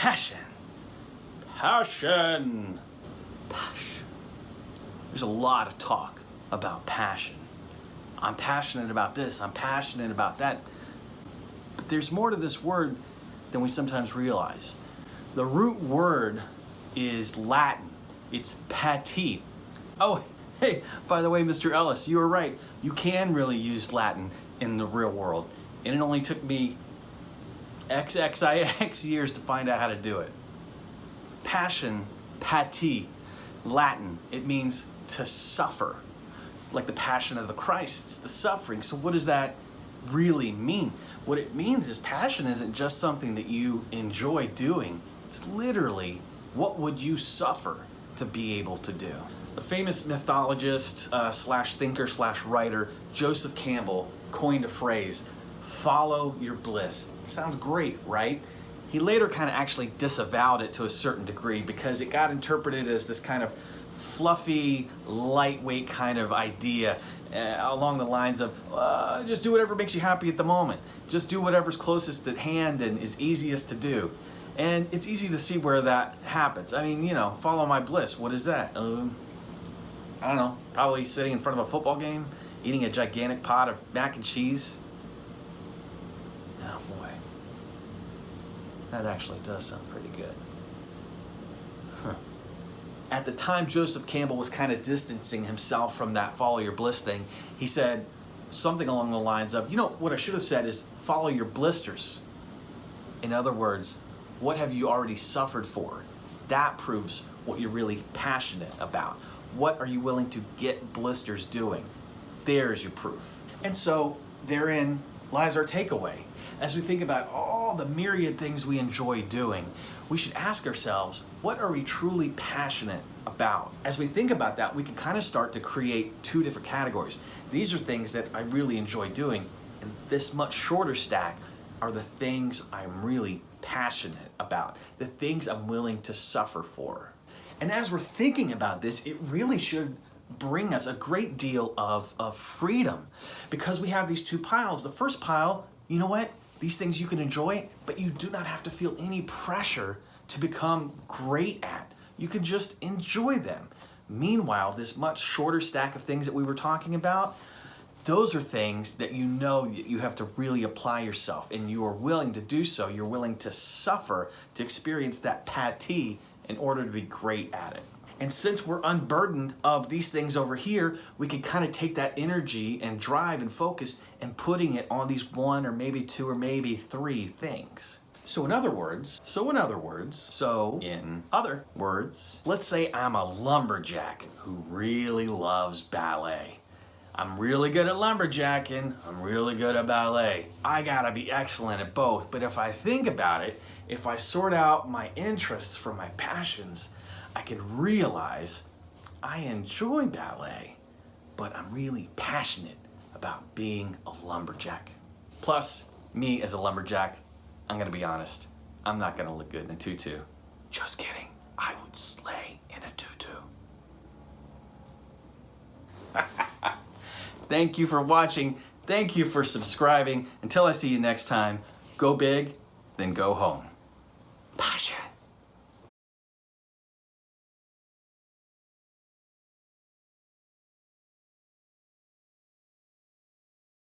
Passion. Passion. Passion. There's a lot of talk about passion. I'm passionate about this, I'm passionate about that. But there's more to this word than we sometimes realize. The root word is Latin. It's pati. Oh, hey, by the way, Mr. Ellis, you were right. You can really use Latin in the real world. And it only took me XXIX years to find out how to do it. Passion, pati, Latin. It means to suffer. Like the passion of the Christ, it's the suffering. So what does that really mean? What it means is passion isn't just something that you enjoy doing. It's literally, what would you suffer to be able to do? The famous mythologist slash thinker slash writer Joseph Campbell coined a phrase, follow your bliss. Sounds great, right? He later kind of actually disavowed it to a certain degree because it got interpreted as this kind of fluffy, lightweight kind of idea along the lines of just do whatever makes you happy at the moment. Just do whatever's closest at hand and is easiest to do. And it's easy to see where that happens. I mean, you know, follow my bliss. What is that? I don't know, probably sitting in front of a football game, eating a gigantic pot of mac and cheese. Oh boy, that actually does sound pretty good. Huh. At the time Joseph Campbell was kind of distancing himself from that follow your bliss thing, he said something along the lines of, you know, what I should have said is follow your blisters. In other words, what have you already suffered for? That proves what you're really passionate about. What are you willing to get blisters doing? There's your proof. And so therein lies our takeaway. As we think about all the myriad things we enjoy doing, we should ask ourselves, what are we truly passionate about? As we think about that, we can kind of start to create two different categories. These are things that I really enjoy doing, and this much shorter stack are the things I'm really passionate about, the things I'm willing to suffer for. And as we're thinking about this, it really should bring us a great deal of freedom because we have these two piles. The first pile, you know what? These things you can enjoy, but you do not have to feel any pressure to become great at. You can just enjoy them. Meanwhile, this much shorter stack of things that we were talking about, those are things that you know you have to really apply yourself, and you are willing to do so. You're willing to suffer to experience that pati in order to be great at it. And since we're unburdened of these things over here, we can kind of take that energy and drive and focus and putting it on these one or maybe two or maybe three things. So in other words, let's say I'm a lumberjack who really loves ballet. I'm really good at lumberjacking, I'm really good at ballet. I gotta be excellent at both, but if I think about it, if I sort out my interests from my passions, I can realize I enjoy ballet, but I'm really passionate about being a lumberjack. Plus, me as a lumberjack, I'm gonna be honest, I'm not gonna look good in a tutu. Just kidding, I would slay in a tutu. Thank you for watching. Thank you for subscribing. Until I see you next time, go big, then go home. Passion.